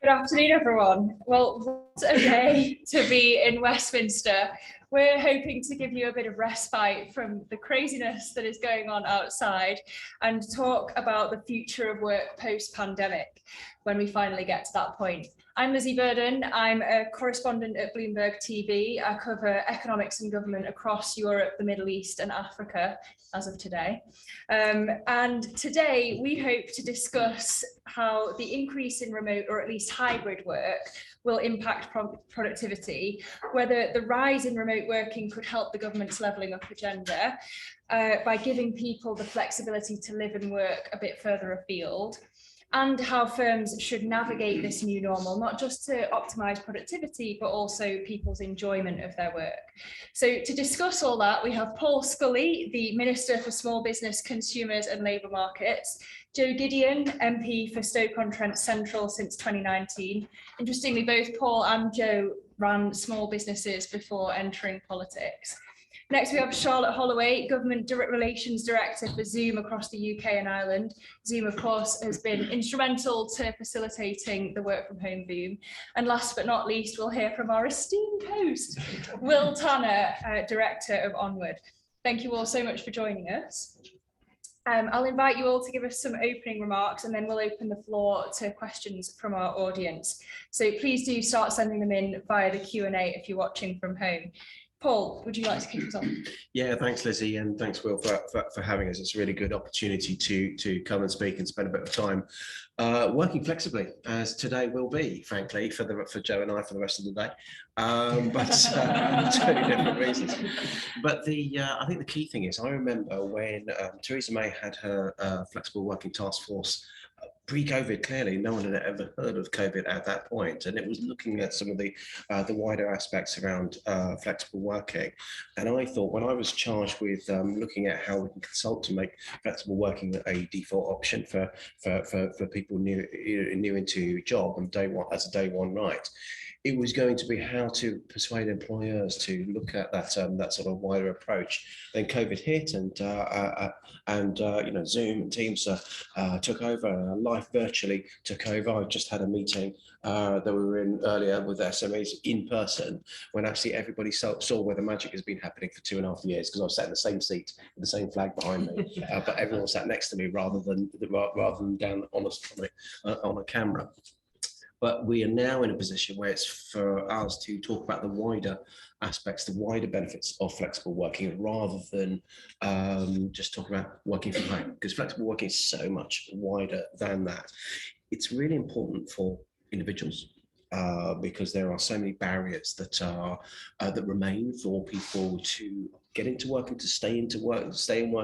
Good afternoon, everyone. Well, what a day to be in Westminster. We're hoping to give you a bit of respite from the craziness that is going on outside and talk about the future of work post-pandemic when we finally get to that point. I'm Lizzie Burden. I'm a correspondent at Bloomberg TV. I cover economics and government across Europe, the Middle East and Africa as of today. And today we hope to discuss how the increase in remote or at least hybrid work will impact productivity, whether the rise in remote working could help the government's levelling up agenda by giving people the flexibility to live and work a bit further afield, and how firms should navigate this new normal, not just to optimise productivity, but also people's enjoyment of their work. So to discuss all that, we have Paul Scully, the Minister for Small Business, Consumers and Labour Markets, Joe Gideon, MP for Stoke-on-Trent Central since 2019. Interestingly, both Paul and Joe ran small businesses before entering politics. Next, we have Charlotte Holloway, Government Relations Director for Zoom across the UK and Ireland. Zoom, of course, has been instrumental to facilitating the work from home boom. And last but not least, we'll hear from our esteemed host, Will Tanner, Director of Onward. Thank you all so much for joining us. I'll invite you all to give us some opening remarks and then we'll open the floor to questions from our audience. So please do start sending them in via the Q&A if you're watching from home. Paul, would you like to kick us off? Yeah, thanks, Lizzie, and thanks, Will, for having us. It's a really good opportunity to come and speak and spend a bit of time working flexibly, as today will be, frankly, for Joe and I for the rest of the day, but totally different reasons. But I think the key thing is, I remember when Theresa May had her flexible working task force. Pre-COVID, clearly, no one had ever heard of COVID at that point, and it was looking at some of the wider aspects around flexible working. And I thought, when I was charged with looking at how we can consult to make flexible working a default option for people new into job and as a day one right, it was going to be how to persuade employers to look at that sort of wider approach. Then COVID hit, and Zoom and Teams took over. Life virtually took over. I just had a meeting that we were in earlier with SMEs in person, when actually everybody saw where the magic has been happening for 2.5 years, because I was sat in the same seat with the same flag behind me, but everyone sat next to me rather than down on a camera. But we are now in a position where it's for us to talk about the wider aspects, the wider benefits of flexible working, rather than just talking about working from home, because flexible working is so much wider than that. It's really important for individuals, because there are so many barriers that remain for people to get into work and to stay in work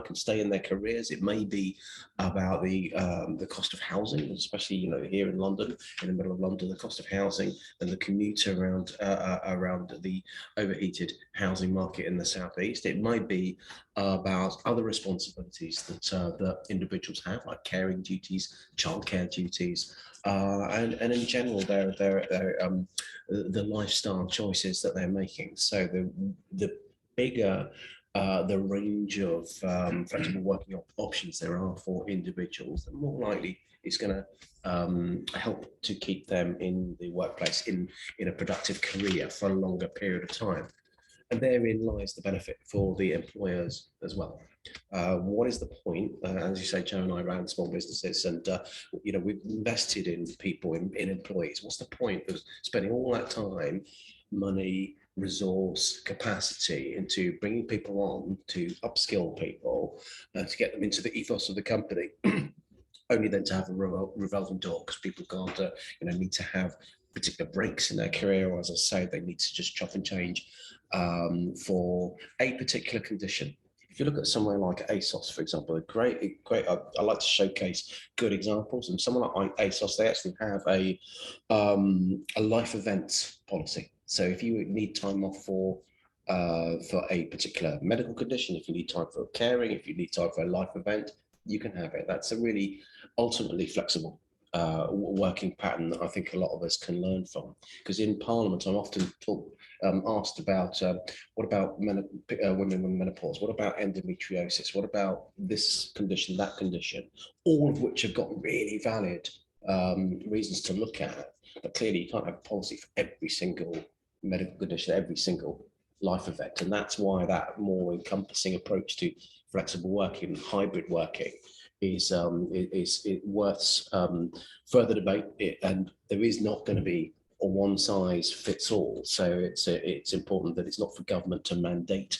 and stay in their careers. It may be about the cost of housing, especially here in London, in the middle of London, the cost of housing and the commute around the overheated housing market in the southeast. It might be about other responsibilities that individuals have, like caring duties, childcare duties, and in general, the lifestyle choices that they're making. So the bigger the range of flexible working options there are for individuals, the more likely it's going to help to keep them in the workplace in a productive career for a longer period of time. And therein lies the benefit for the employers as well. What is the point? As you say, Joe and I ran small businesses, and we've invested in people, in employees. What's the point of spending all that time, money, resource, capacity into bringing people on, to upskill people, to get them into the ethos of the company, only then to have a revolving door, because people can't, need to have particular breaks in their career, or as I say, they need to just chop and change for a particular condition. If you look at somewhere like ASOS, for example, a great. I like to showcase good examples, and someone like ASOS, they actually have a life events policy. So if you need time off for a particular medical condition, if you need time for caring, if you need time for a life event, you can have it. That's a really ultimately flexible working pattern that I think a lot of us can learn from. Because in Parliament, I'm often asked about what about women with menopause, what about endometriosis, what about this condition, that condition, all of which have got really valid reasons to look at. But clearly you can't have a policy for every single medical condition, every single life event. And that's why that more encompassing approach to flexible working, hybrid working is worth further debate. And there is not going to be a one size fits all. So it's important that it's not for government to mandate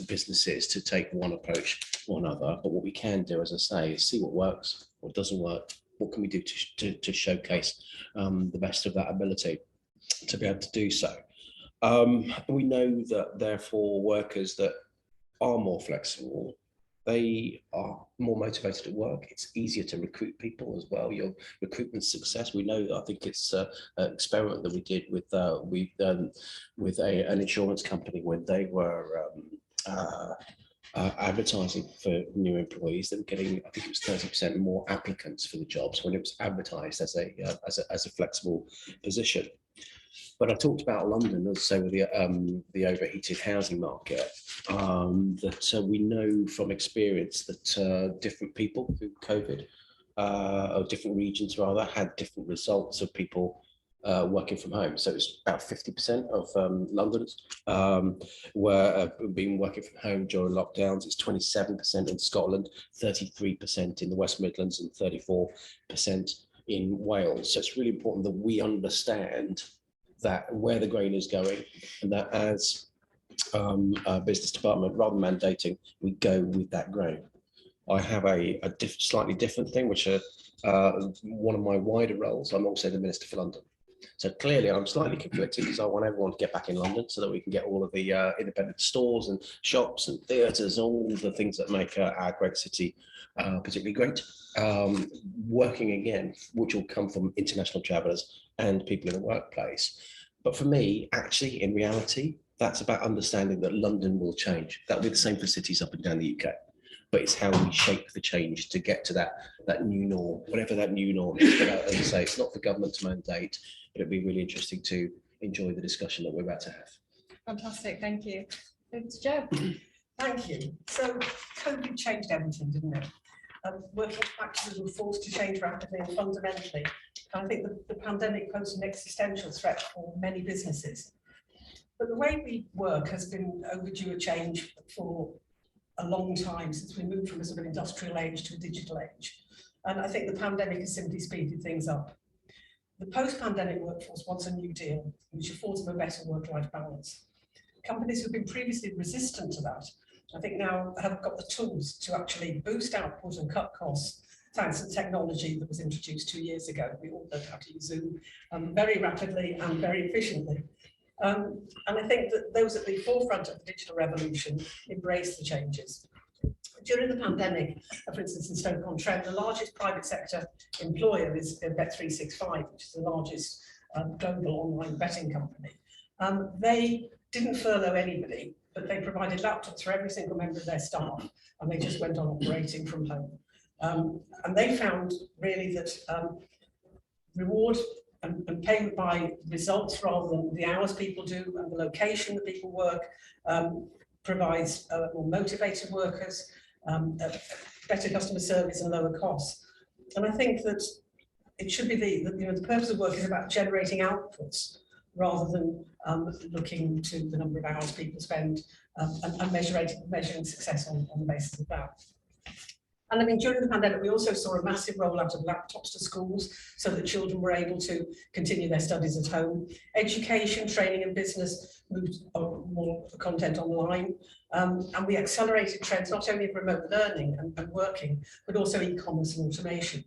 businesses to take one approach or another. But what we can do, as I say, is see what works, what doesn't work, what can we do to showcase the best of that ability to be able to do so. We know that therefore workers that are more flexible, they are more motivated at work. It's easier to recruit people as well. Your recruitment success, we know, I think it's an experiment that we did with an insurance company when they were advertising for new employees. They were getting, I think it was 30% more applicants for the jobs when it was advertised as a flexible position. But I talked about London, also with the overheated housing market, that we know from experience that different people through COVID, or different regions rather, had different results of people working from home. So it's about 50% of Londoners were been working from home during lockdowns. It's 27% in Scotland, 33% in the West Midlands, and 34% in Wales. So it's really important that we understand that where the grain is going, and that as a business department, rather than mandating, we go with that grain. I have a slightly different thing, which one of my wider roles, I'm also the Minister for London. So clearly I'm slightly conflicted because I want everyone to get back in London so that we can get all of the independent stores and shops and theatres, all the things that make our great city particularly great, working again, which will come from international travellers and people in the workplace. But for me, actually, in reality, that's about understanding that London will change. That'll be the same for cities up and down the UK. But it's how we shape the change to get to that new norm, whatever that new norm is. But as I say, it's not for government to mandate, but it'd be really interesting to enjoy the discussion that we're about to have. Fantastic, thank you. It's Jo. Thank you. So COVID changed everything, didn't it? Working practices were forced to change rapidly and fundamentally. And I think the pandemic posed an existential threat for many businesses. But the way we work has been overdue a change for a long time, since we moved from a sort of industrial age to a digital age. And I think the pandemic has simply speeded things up. The post-pandemic workforce wants a new deal, which affords them a better work-life balance. Companies who've been previously resistant to that, I think now have got the tools to actually boost output and cut costs, thanks to technology that was introduced 2 years ago. We all learned how to use Zoom very rapidly and very efficiently. And I think that those at the forefront of the digital revolution embrace the changes. During the pandemic, for instance, in Stoke-on-Trent, the largest private sector employer is Bet365, which is the largest global online betting company. They didn't furlough anybody, but they provided laptops for every single member of their staff, and they just went on operating from home. And they found really that reward and payment by results rather than the hours people do and the location that people work provides more motivated workers, better customer service and lower costs. And I think that it should be the purpose of work is about generating outputs rather than looking to the number of hours people spend and measuring success on the basis of that. And I mean, during the pandemic, we also saw a massive rollout of laptops to schools so that children were able to continue their studies at home. Education, training and business moved more content online. And we accelerated trends not only of remote learning and working, but also e-commerce and automation.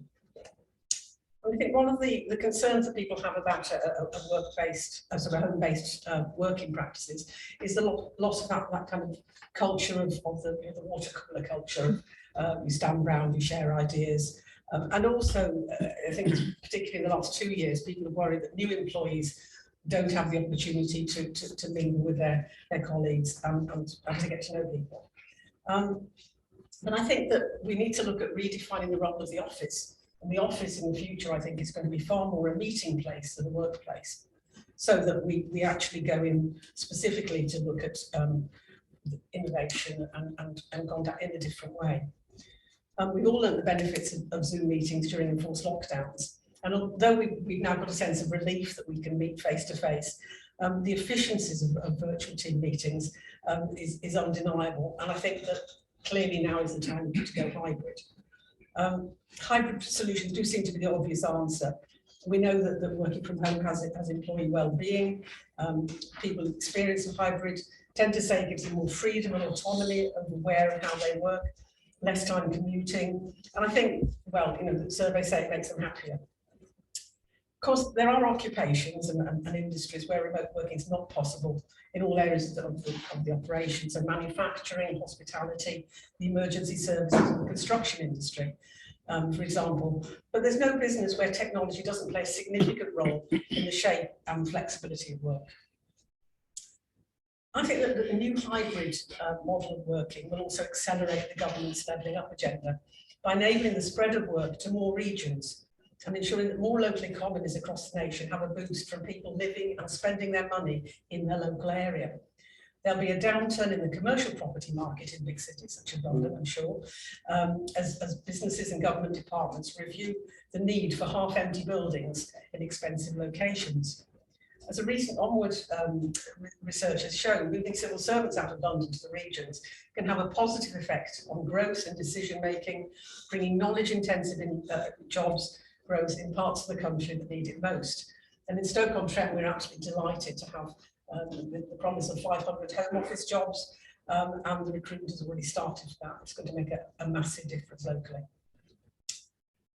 And I think one of the concerns that people have about a work-based, sort of home-based working practices is the loss of that kind of culture of the water cooler culture. You stand round, you share ideas. And also, I think particularly in the last 2 years, people are worried that new employees don't have the opportunity to mingle with their colleagues and to get to know people. And I think that we need to look at redefining the role of the office. And the office in the future, I think, is going to be far more a meeting place than a workplace, so that we actually go in specifically to look at innovation and contact in a different way. We've all learned the benefits of Zoom meetings during enforced lockdowns, And although we've now got a sense of relief that we can meet face to face, the efficiencies of virtual team meetings is undeniable. And I think that clearly now is the time to go hybrid. Hybrid solutions do seem to be the obvious answer. We know that working from home has employee well-being. People who experience of hybrid tend to say it gives them more freedom and autonomy of where and how they work, less time commuting. And I think, well, the surveys say it makes them happier. Of course, there are occupations and industries where remote working is not possible in all areas of the operation. So manufacturing, hospitality, the emergency services and the construction industry, for example. But there's no business where technology doesn't play a significant role in the shape and flexibility of work. I think that the new hybrid model of working will also accelerate the government's levelling up agenda by enabling the spread of work to more regions and ensuring that more local economies across the nation have a boost from people living and spending their money in their local area. There'll be a downturn in the commercial property market in big cities such as London, I'm sure, as businesses and government departments review the need for half-empty buildings in expensive locations. As a recent Onward research has shown, moving civil servants out of London to the regions can have a positive effect on growth and decision-making, bringing knowledge-intensive jobs growth in parts of the country that need it most. And in Stoke-on-Trent, we're absolutely delighted to have the promise of 500 home office jobs, and the recruitment has already started for that. It's going to make a massive difference locally.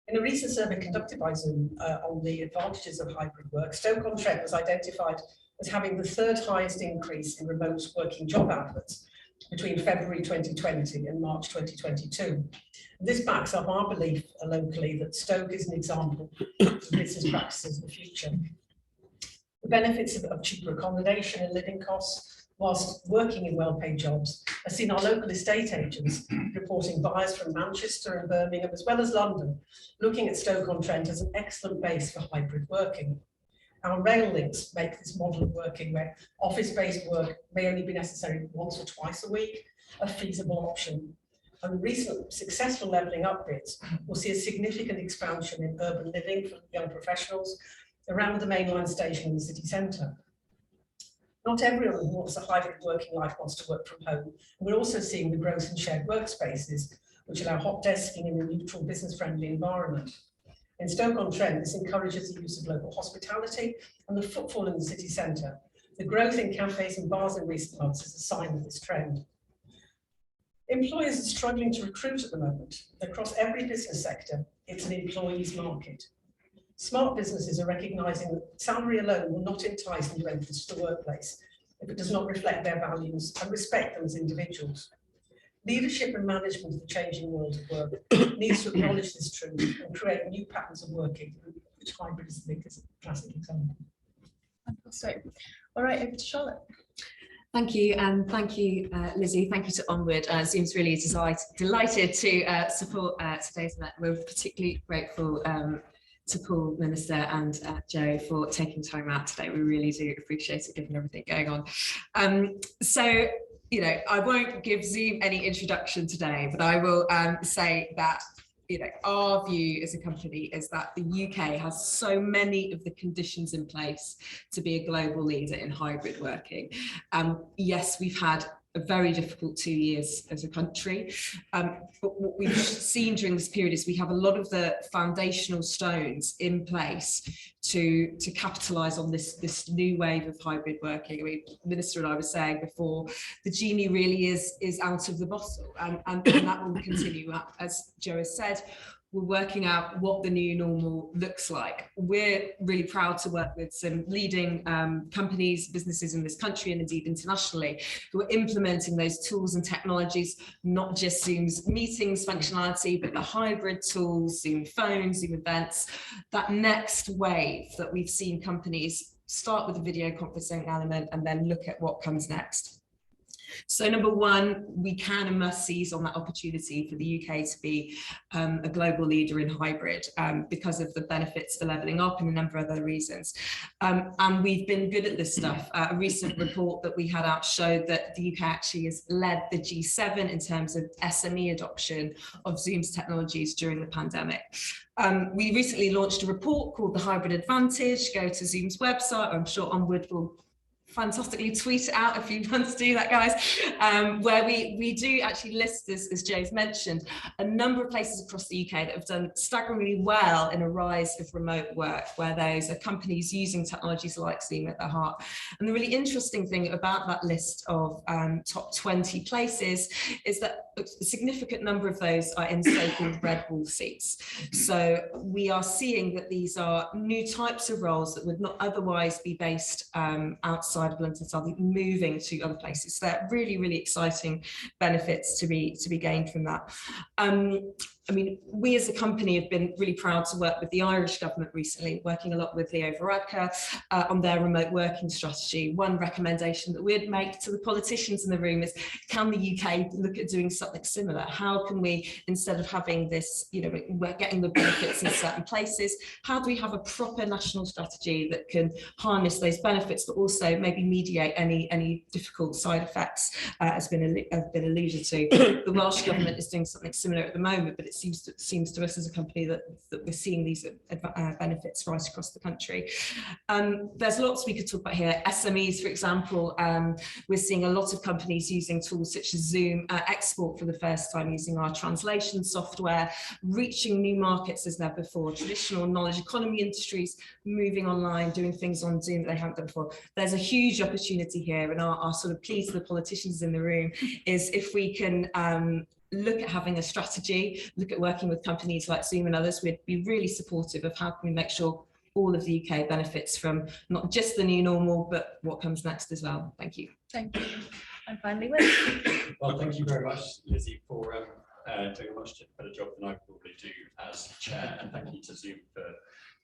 In a recent survey conducted by Zoom on the advantages of hybrid work, Stoke-on-Trent was identified as having the third highest increase in remote working job adverts between February 2020 and March 2022. This backs up our belief locally that Stoke is an example of business practices of the future. The benefits of cheaper accommodation and living costs whilst working in well-paid jobs has seen our local estate agents reporting buyers from Manchester and Birmingham as well as London looking at Stoke-on-Trent as an excellent base for hybrid working. Our rail links make this model of working where office-based work may only be necessary once or twice a week a feasible option. And recent successful levelling up bids will see a significant expansion in urban living for young professionals around the mainline station in the city centre. Not everyone who wants a hybrid working life wants to work from home. And we're also seeing the growth in shared workspaces, which allow hot desking in a neutral, business-friendly environment. In Stoke-on-Trent, this encourages the use of local hospitality and the footfall in the city centre. The growth in cafes and bars in recent months is a sign of this trend. Employers are struggling to recruit at the moment. Across every business sector, it's an employee's market. Smart businesses are recognising that salary alone will not entice new entrants to the workplace if it does not reflect their values and respect them as individuals. Leadership and management of the changing world of work needs to acknowledge this truth and create new patterns of working, which hybrid is a classic example. Fantastic. All right, over to Charlotte. Thank you, and thank you, Lizzie. Thank you to Onward. Zoom's really delighted to support today's event. We're particularly grateful to Paul, Minister, and Joe for taking time out today. We really do appreciate it, given everything going on. So, I won't give Zoom any introduction today, but I will say that our view as a company is that the UK has so many of the conditions in place to be a global leader in hybrid working. Yes, we've had a very difficult 2 years as a country, but what we've seen during this period is we have a lot of the foundational stones in place to capitalise on this new wave of hybrid working. I mean, Minister and I were saying before, the genie really is out of the bottle, and that will continue. As Joe has said, we're working out what the new normal looks like. We're really proud to work with some leading companies, businesses in this country and indeed internationally, who are implementing those tools and technologies, not just Zoom's meetings functionality, but the hybrid tools, Zoom phones, Zoom events, that next wave that we've seen companies start with the video conferencing element and then look at what comes next. So number one, we can and must seize on that opportunity for the UK to be a global leader in hybrid because of the benefits for levelling up and a number of other reasons. And we've been good at this stuff. A recent report that we had out showed that the UK actually has led the G7 in terms of SME adoption of Zoom's technologies during the pandemic. We recently launched a report called The Hybrid Advantage. Go to Zoom's website. I'm sure Onward will fantastically tweet it out if you want to do that, guys, where we do actually list, as Joe's mentioned, a number of places across the UK that have done staggeringly well in a rise of remote work, where those are companies using technologies like Zoom at their heart. And the really interesting thing about that list of top 20 places is that a significant number of those are in so-called red wall seats. So we are seeing that these are new types of roles that would not otherwise be based outside of London, so moving to other places. So they're really, really exciting benefits to be gained from that. I mean, we as a company have been really proud to work with the Irish government recently, working a lot with Leo Varadkar on their remote working strategy. One recommendation that we'd make to the politicians in the room is, can the UK look at doing something similar? How can we, instead of having this, you know, we're getting the benefits in certain places, how do we have a proper national strategy that can harness those benefits, but also maybe mediate any difficult side effects, has been alluded to. The Welsh government is doing something similar at the moment, but it seems to us as a company that we're seeing these benefits right across the country. There's lots we could talk about here. SMEs, for example, we're seeing a lot of companies using tools such as Zoom Export for the first time, using our translation software, reaching new markets as never before. Traditional knowledge economy industries moving online, doing things on Zoom that they haven't done before. There's a huge opportunity here, and our sort of plea to the politicians in the room is if we can look at having a strategy, look at working with companies like Zoom and others, we'd be really supportive of how can we make sure all of the UK benefits from not just the new normal, but what comes next as well. Thank you. Thank you. And finally, Will. Well, thank you very much, Lizzie, for doing a much better job than I probably do as chair, and thank you to Zoom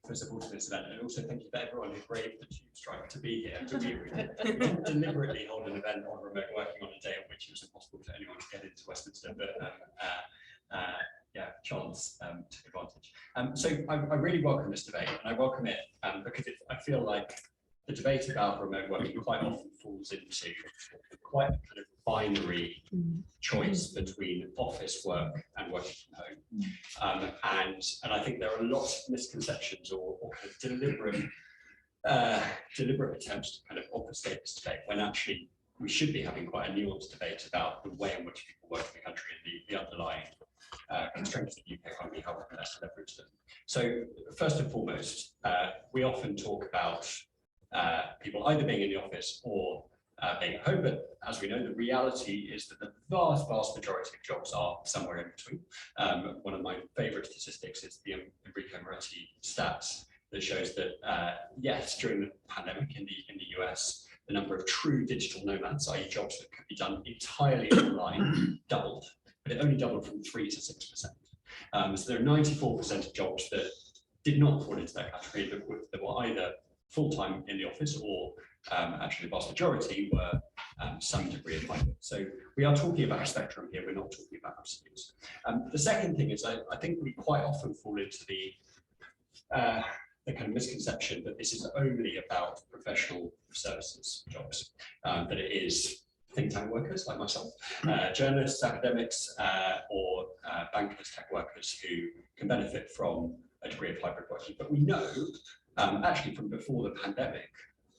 for supporting this event, and also thank you to everyone who braved the tube strike to be here. We didn't deliberately hold an event on remote working on a day on which it was impossible for anyone to get into Westminster, but yeah, chance took advantage. So I really welcome this debate, and I welcome it because I feel like the debate about remote working quite often falls into quite a kind of binary choice between office work and working from home. And I think there are lots of misconceptions or kind of deliberate attempts to kind of obfuscate this debate, when actually we should be having quite a nuanced debate about the way in which people work in the country and the underlying constraints that UK economy, how we can best leverage them. So first and foremost, we often talk about people either being in the office or being at home, but as we know, the reality is that the vast majority of jobs are somewhere in between. One of my favourite statistics is the Enrico Moretti stats that shows that yes, during the pandemic in the US, the number of true digital nomads, i.e. jobs that could be done entirely online, doubled, but it only doubled from 3 to 6%. So there are 94% of jobs that did not fall into that category, that were either full-time in the office, or actually the vast majority were some degree of hybrid. So we are talking about a spectrum here, we're not talking about absolutes. The second thing is I think we quite often fall into the kind of misconception that this is only about professional services jobs, that it is think tank workers like myself, journalists, academics, or bankers, tech workers who can benefit from a degree of hybrid working. But we know actually from before the pandemic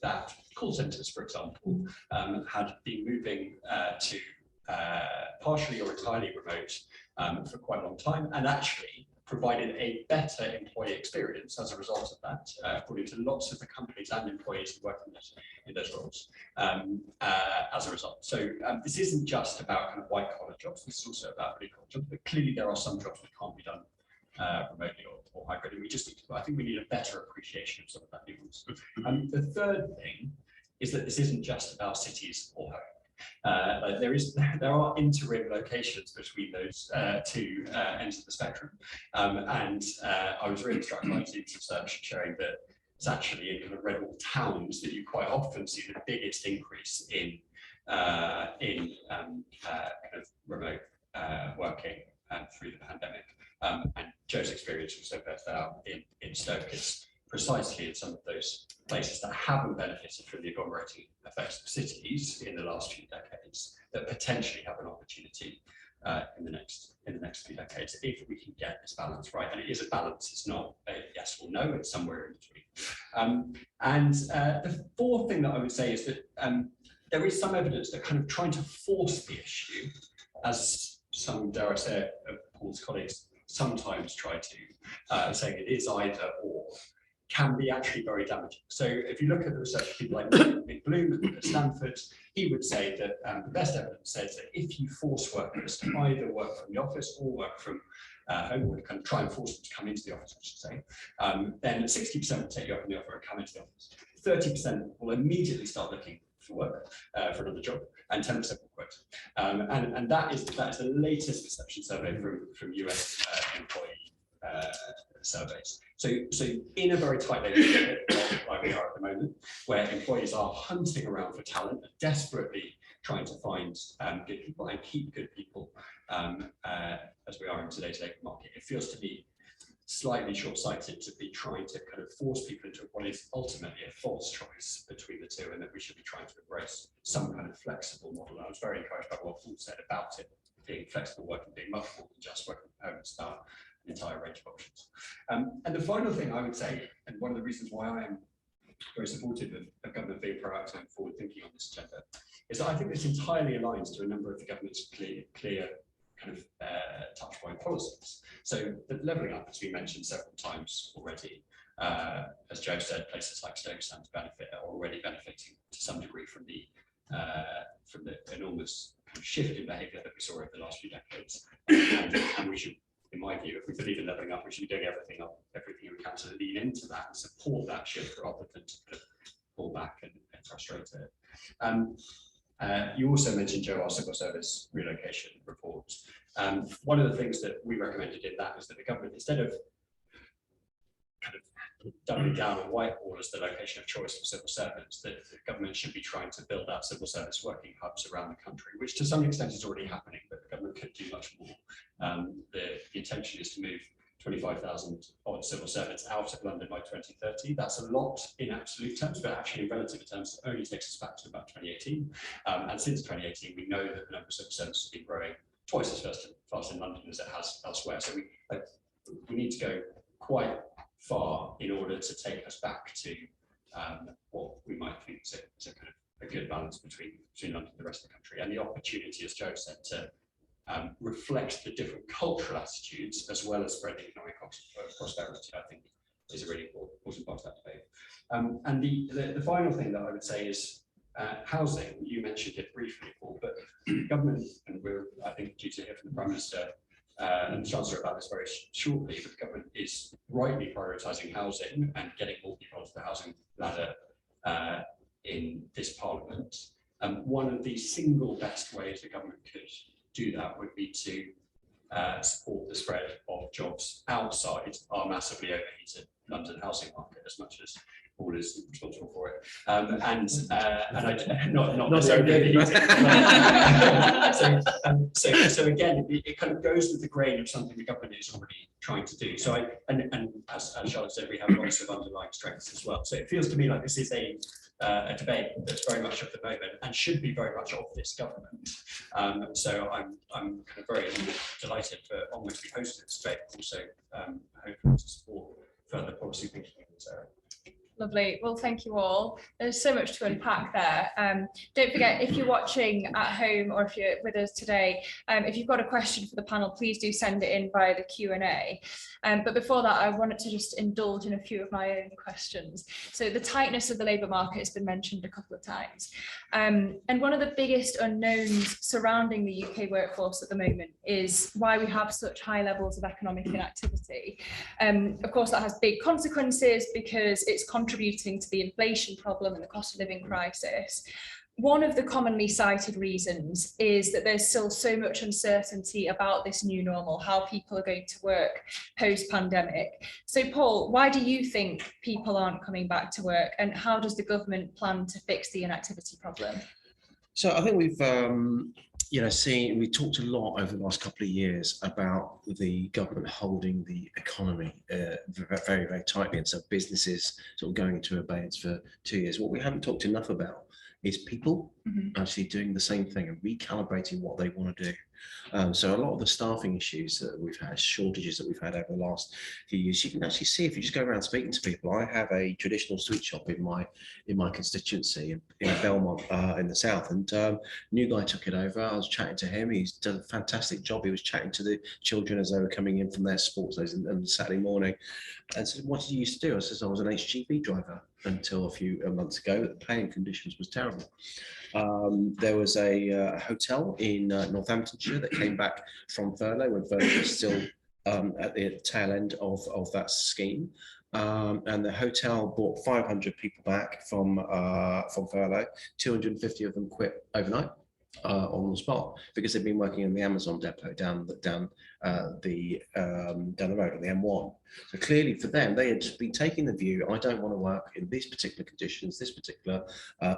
that call centres, for example, had been moving to partially or entirely remote for quite a long time, and actually provided a better employee experience as a result of that, according to lots of the companies and employees who work in those roles as a result. So this isn't just about kind of white collar jobs, this is also about blue collar jobs, but clearly there are some jobs that can't be done remotely or hybrid, and we just need to, I think we need a better appreciation of some of that nuance. The third thing is that this isn't just about cities or home. Like there are interim locations between those two ends of the spectrum, and I was really struck by Zoom's research showing that it's actually in kind of red wall towns that you quite often see the biggest increase in in kind of remote working through the pandemic. And Joe's experience also bears that out in Stoke. It's precisely in some of those places that haven't benefited from the agglomerating effects of cities in the last few decades that potentially have an opportunity in the next few decades, if we can get this balance right. And it is a balance, it's not a yes or no, it's somewhere in between. The fourth thing that I would say is that there is some evidence that kind of trying to force the issue, as some, dare I say, of Paul's colleagues sometimes try to, saying it is either or, can be actually very damaging. So if you look at the research of people like Nick Bloom at Stanford, he would say that the best evidence says that if you force workers to either work from the office or work from home, or kind of try and force them to come into the office, I should say, then 60% will take you up on the offer and come into the office. 30% will immediately start looking for work, for another job, and 10% will quit. And that is the latest perception survey from US employee surveys. So in a very tight labor market like we are at the moment, where employees are hunting around for talent, desperately trying to find good people and keep good people, as we are in today's labour market, it feels to me slightly short-sighted to be trying to kind of force people into what is ultimately a false choice between the two, and that we should be trying to embrace some kind of flexible model. And I was very encouraged by what Paul said about it being flexible working, being much more than just working from home. It's about an entire range of options. And the final thing I would say, and one of the reasons why I am very supportive of government being proactive and forward thinking on this agenda, is that I think this entirely aligns to a number of the government's clear kind of touch point policies. So the levelling up, as we mentioned several times already, as Joe said, places like Stoke stand to benefit, are already benefiting to some degree from the enormous kind of shift in behaviour that we saw over the last few decades. And we should, in my view, if we believe in levelling up, we should be doing everything we can to lean into that and support that shift rather than to kind of pull back and frustrate it. You also mentioned, Joe, our civil service relocation report. One of the things that we recommended in that is that the government, instead of kind of doubling down on Whitehall as the location of choice for civil servants, that the government should be trying to build out civil service working hubs around the country, which to some extent is already happening, but the government could do much more. The intention is to move 25,000 odd civil servants out of London by 2030. That's a lot in absolute terms, but actually in relative terms, it only takes us back to about 2018. And since 2018, we know that the number of civil servants has been growing twice as fast in London as it has elsewhere. So we need to go quite far in order to take us back to what we might think is a kind of a good balance between London and the rest of the country, and the opportunity, as Joe said, to reflect the different cultural attitudes as well as spread the economic prosperity, I think, is a really important part of that debate. And the final thing that I would say is housing. You mentioned it briefly, Paul, but government, and we're, I think, due to hear from the Prime Minister and the Chancellor about this very shortly, but the government is rightly prioritising housing and getting more people onto the housing ladder in this Parliament. One of the single best ways the government could do that would be to support the spread of jobs outside our massively overheated London housing market, as much as Paul is responsible for it, and I not necessarily so again, it kind of goes with the grain of something the government is already trying to do. So and as Charlotte said, we have lots of underlying strengths as well. So it feels to me like this is a debate that's very much of the moment and should be very much of this government. So I'm kind of very delighted for Onward to be hosting this debate, also hoping to support further policy thinking in this area. Lovely. Well, thank you all. There's so much to unpack there. Don't forget, if you're watching at home or if you're with us today, if you've got a question for the panel, please do send it in via the Q&A. But before that, I wanted to just indulge in a few of my own questions. So the tightness of the labour market has been mentioned a couple of times. And one of the biggest unknowns surrounding the UK workforce at the moment is why we have such high levels of economic inactivity. Of course, that has big consequences because it's contributing to the inflation problem and the cost of living crisis. One of the commonly cited reasons is that there's still so much uncertainty about this new normal, how people are going to work post-pandemic. So Paul, why do you think people aren't coming back to work, and how does the government plan to fix the inactivity problem? So I think we've, we talked a lot over the last couple of years about the government holding the economy very, very tightly, and so businesses sort of going into abeyance for 2 years. What we haven't talked enough about is people actually doing the same thing and recalibrating what they want to do. So a lot of the staffing issues that we've had, shortages that we've had over the last few years, you can actually see if you just go around speaking to people. I have a traditional sweet shop in my constituency in Belmont in the south, and new guy took it over. I was chatting to him. He's done a fantastic job. He was chatting to the children as they were coming in from their sports days on Saturday morning, and said, "What did you used to do?" I said, "I was an HGV driver until a few months ago. The paying conditions was terrible." There was a hotel in Northamptonshire that came back from furlough when furlough was still at the tail end of that scheme. And the hotel brought 500 people back from furlough. 250 of them quit overnight on the spot because they've been working in the Amazon depot down the road on the M1. So clearly for them, they had been taking the view, I don't want to work in these particular conditions, this particular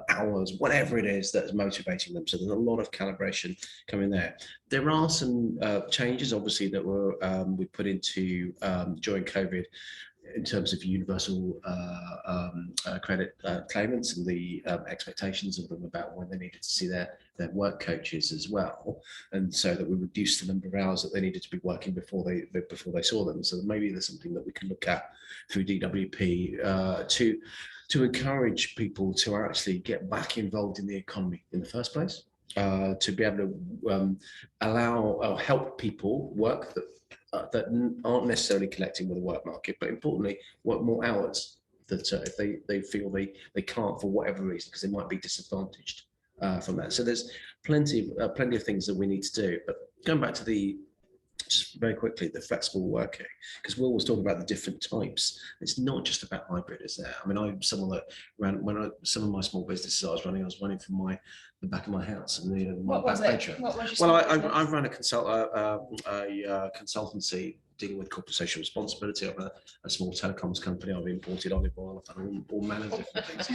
hours, whatever it is that is motivating them. So there's a lot of calibration coming there. There are some changes, obviously, that we put into during COVID in terms of universal credit claimants and the expectations of them about when they needed to see their work coaches as well, and so that we reduced the number of hours that they needed to be working before they saw them. So maybe there's something that we can look at through DWP to encourage people to actually get back involved in the economy in the first place, to be able to allow or help people work that aren't necessarily connecting with the work market, but importantly, work more hours that if they feel they can't for whatever reason, because they might be disadvantaged from that. So there's plenty of things that we need to do. But going back to just very quickly, the flexible working, because Will was talking about the different types. It's not just about hybrid, is there? I mean, I'm someone that ran some of my small businesses I was running from the back of my house and my back bedroom. Well, I run a consultancy dealing with corporate social responsibility. I have a small telecoms company. I've imported olive oil. I've done all manner of different things.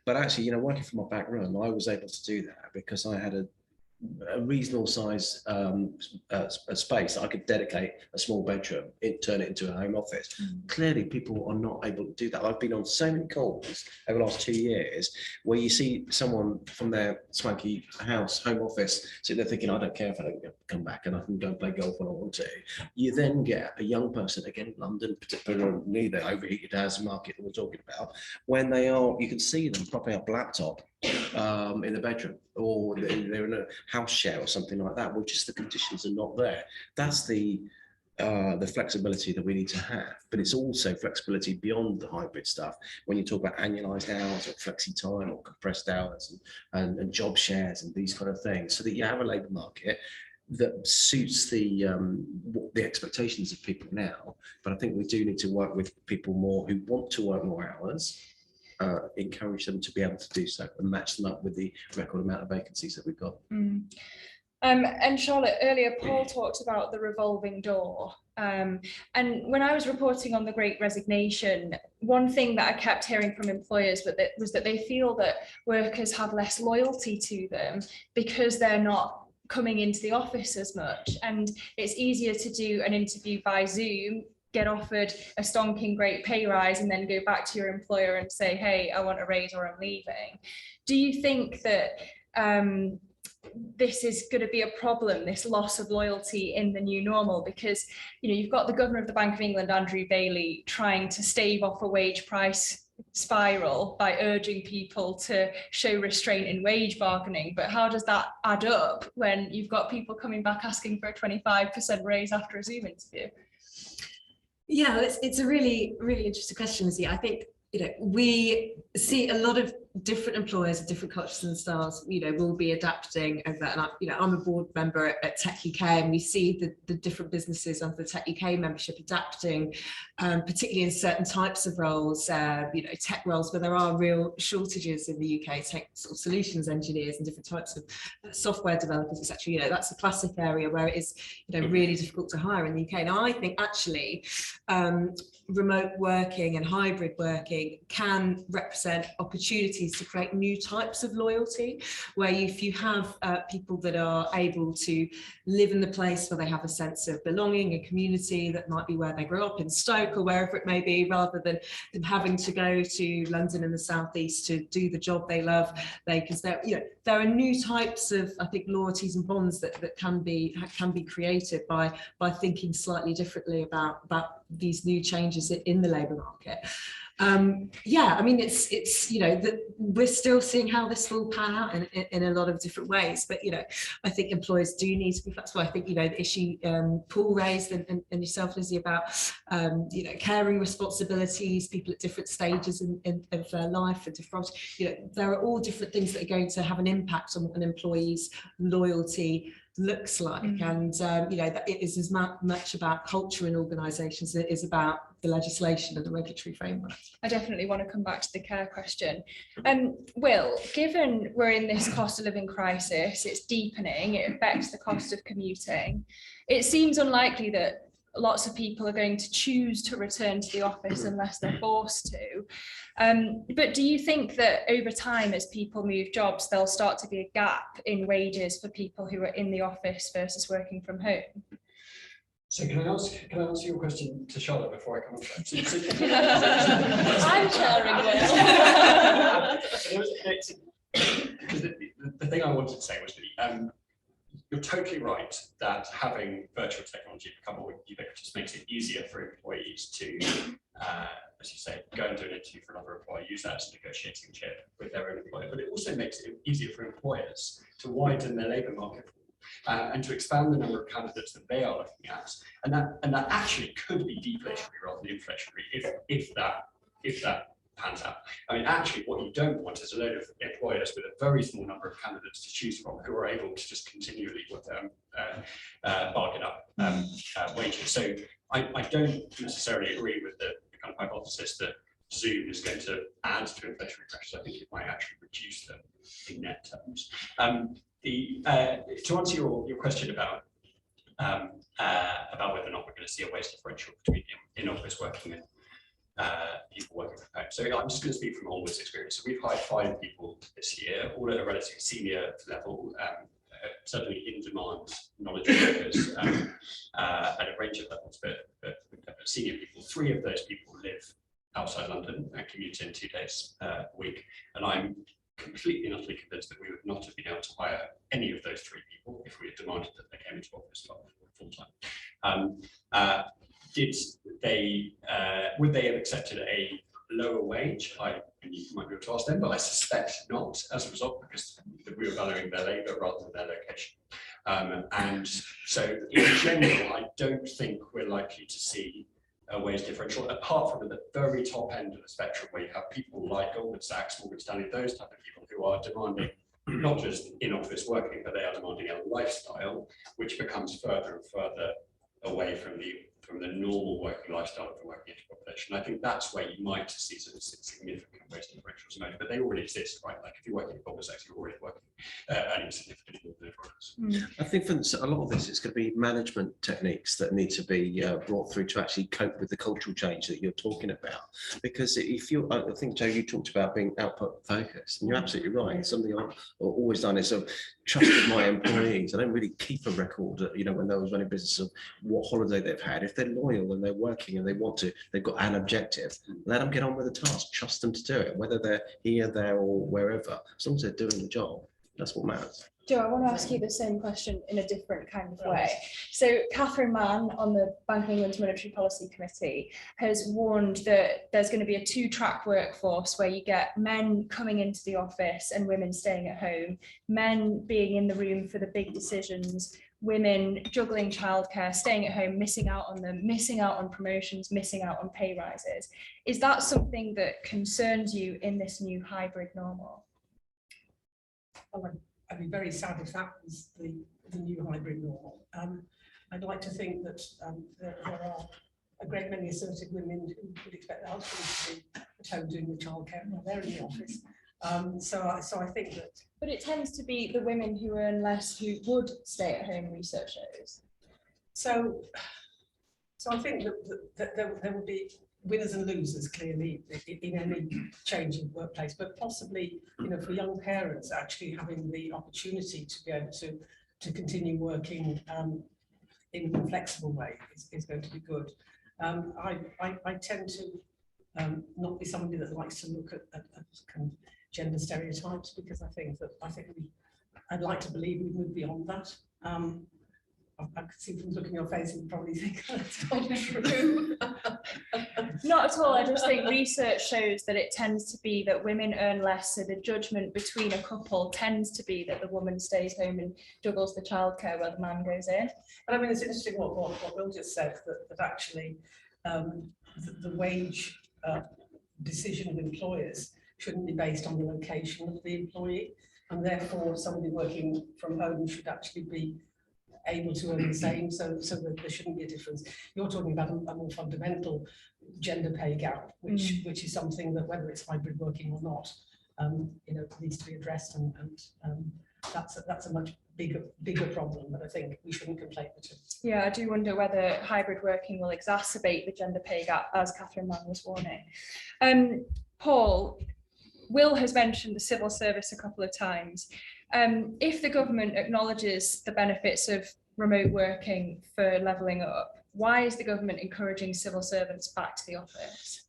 But actually, working from my back room, I was able to do that because I had a reasonable size space. I could dedicate a small bedroom, turn it into a home office. Clearly, people are not able to do that. I've been on so many calls over the last 2 years where you see someone from their swanky house, home office, sitting there thinking, I don't care if I don't come back and I can go and play golf when I want to. You then get a young person, again, London, particularly the overheated housing market that we're talking about, when you can see them propping up a laptop in the bedroom, or they're in a house share or something like that, where just the conditions are not there. That's the flexibility that we need to have, but it's also flexibility beyond the hybrid stuff. When you talk about annualized hours or flexi time or compressed hours and job shares and these kind of things, so that you have a labour market that suits the expectations of people now. But I think we do need to work with people more who want to work more hours. Encourage them to be able to do so and match them up with the record amount of vacancies that we've got. And Charlotte, earlier Paul talked about the revolving door, and when I was reporting on the Great Resignation, one thing that I kept hearing from employers was that they feel that workers have less loyalty to them because they're not coming into the office as much, and it's easier to do an interview by Zoom, get offered a stonking great pay rise, and then go back to your employer and say, hey, I want a raise or I'm leaving. Do you think that this is going to be a problem, this loss of loyalty in the new normal? Because you've got the Governor of the Bank of England, Andrew Bailey, trying to stave off a wage price spiral by urging people to show restraint in wage bargaining. But how does that add up when you've got people coming back asking for a 25% raise after a Zoom interview? Yeah, it's a really, really interesting question, Lizzie. I think, we see a lot of different employers, different cultures and styles, will be adapting over that. And I'm a board member at Tech UK, and we see the different businesses under the Tech UK membership adapting, particularly in certain types of roles, tech roles where there are real shortages in the UK, tech sort of solutions engineers and different types of software developers, etc. That's a classic area where it is, really difficult to hire in the UK. Now, I think actually, remote working and hybrid working can represent opportunities opportunities to create new types of loyalty, where if you have people that are able to live in the place where they have a sense of belonging and community, that might be where they grew up in Stoke or wherever it may be, rather than them having to go to London in the southeast to do the job they love, because there are new types of, I think, loyalties and bonds that can be created by thinking slightly differently about these new changes in the labour market. Yeah, I mean, it's that we're still seeing how this will pan out in a lot of different ways, but I think employers do need to be flexible. I think the issue Paul raised and yourself, Lizzie, about caring responsibilities, people at different stages of their life and different, there are all different things that are going to have an impact on an employee's loyalty looks like, and that it is as much about culture in organisations as it is about the legislation and the regulatory framework. I definitely want to come back to the care question. Will, given we're in this cost of living crisis, it's deepening, it affects the cost of commuting, it seems unlikely that lots of people are going to choose to return to the office unless they're forced to. But do you think that over time, as people move jobs, there'll start to be a gap in wages for people who are in the office versus working from home? So can I answer your question to Charlotte before I come on? I'm chairing Because the thing I wanted to say was that you're totally right that having virtual technology become more ubiquitous makes it easier for employees to, as you say, go and do an interview for another employer, use that as a negotiating chip with their own employer. But it also makes it easier for employers to widen their labour market and to expand the number of candidates that they are looking at, and that actually could be deflationary rather than inflationary if that pans out. I mean, actually, what you don't want is a load of employers with a very small number of candidates to choose from who are able to just continually bargain up wages. So I don't necessarily agree with the kind of hypothesis that Zoom is going to add to inflationary pressures. I think it might actually reduce them in net terms. To answer your question about whether or not we're going to see a wage differential between in-office working and people working from home. So I'm just going to speak from Onward's experience. So we've hired 5 people this year, all at a relatively senior level, certainly in-demand knowledge workers at a range of levels, but senior people. 3 of those people live outside London and commute in 2 days a week. And I'm completely and utterly convinced that we would not have been able to hire any of those 3 people if we had demanded that they came into office full time. Would they have accepted a lower wage? You might be able to ask them, but I suspect not, as a result, because we were valuing their labour rather than their location. And so, in general, I don't think we're likely to see a wage differential, apart from at the very top end of the spectrum, where you have people like Goldman Sachs, Morgan Stanley, those type of people who are demanding not just in-office working, but they are demanding a lifestyle which becomes further and further away from the normal working lifestyle of the working age population. I think that's where you might see some significant wage differentials emerge, but they already exist, right? Like if you're working in Goldman Sachs, you're already working earning significantly more than everyone else. I think for a lot of this, it's going to be management techniques that need to be brought through to actually cope with the cultural change that you're talking about. Because if you, I think, Joe, you talked about being output focused, and you're absolutely right. Something I've always done is trusted my employees. I don't really keep a record, when they was running business of what holiday they've had. If they're loyal and they're working and they want to, they've got an objective, let them get on with the task, trust them to do it, whether they're here, there, or wherever, as long as they're doing the job. That's what matters. Joe, I want to ask you the same question in a different kind of way. So Catherine Mann on the Bank of England's Monetary Policy Committee has warned that there's going to be a 2-track workforce where you get men coming into the office and women staying at home, men being in the room for the big decisions, women juggling childcare, staying at home, missing out on them, missing out on promotions, missing out on pay rises. Is that something that concerns you in this new hybrid normal? I'd be very sad if that was the new hybrid normal. I'd like to think that there are a great many assertive women who would expect their husbands to be at home doing the childcare while they're in the office. So I think that. But it tends to be the women who earn less who would stay at home, research shows. So I think that there will be winners and losers clearly in any change in workplace, but possibly, you know, for young parents actually having the opportunity to be able to continue working in a flexible way is going to be good. I tend to not be somebody that likes to look at kind of gender stereotypes, because I think I'd like to believe we move beyond that. I could see from looking at your face, you probably think that's not true. Not at all. I just think research shows that it tends to be that women earn less, so the judgment between a couple tends to be that the woman stays home and juggles the childcare while the man goes in. And I mean, it's interesting what Will just said, that actually the wage decision of employers shouldn't be based on the location of the employee, and therefore somebody working from home should actually be able to earn the same, so that there shouldn't be a difference. You're talking about a more fundamental gender pay gap, which is something that, whether it's hybrid working or not, you know, needs to be addressed, and that's a much bigger problem, but I think we shouldn't conflate the two. Yeah, I do wonder whether hybrid working will exacerbate the gender pay gap, as Catherine Mann was warning. Paul, Will has mentioned the civil service a couple of times. If the government acknowledges the benefits of remote working for levelling up, why is the government encouraging civil servants back to the office?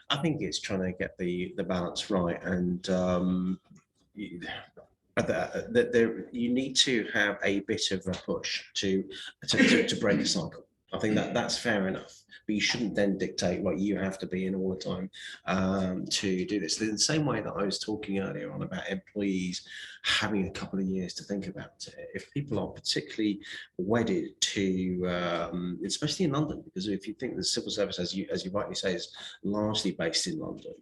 I think it's trying to get the balance right, and you need to have a bit of a push to break a cycle. I think that's fair enough, but you shouldn't then dictate what you have to be in all the time to do this. In the same way that I was talking earlier on about employees having a couple of years to think about it, if people are particularly wedded to, especially in London, because if you think the civil service, as you rightly say, is largely based in London,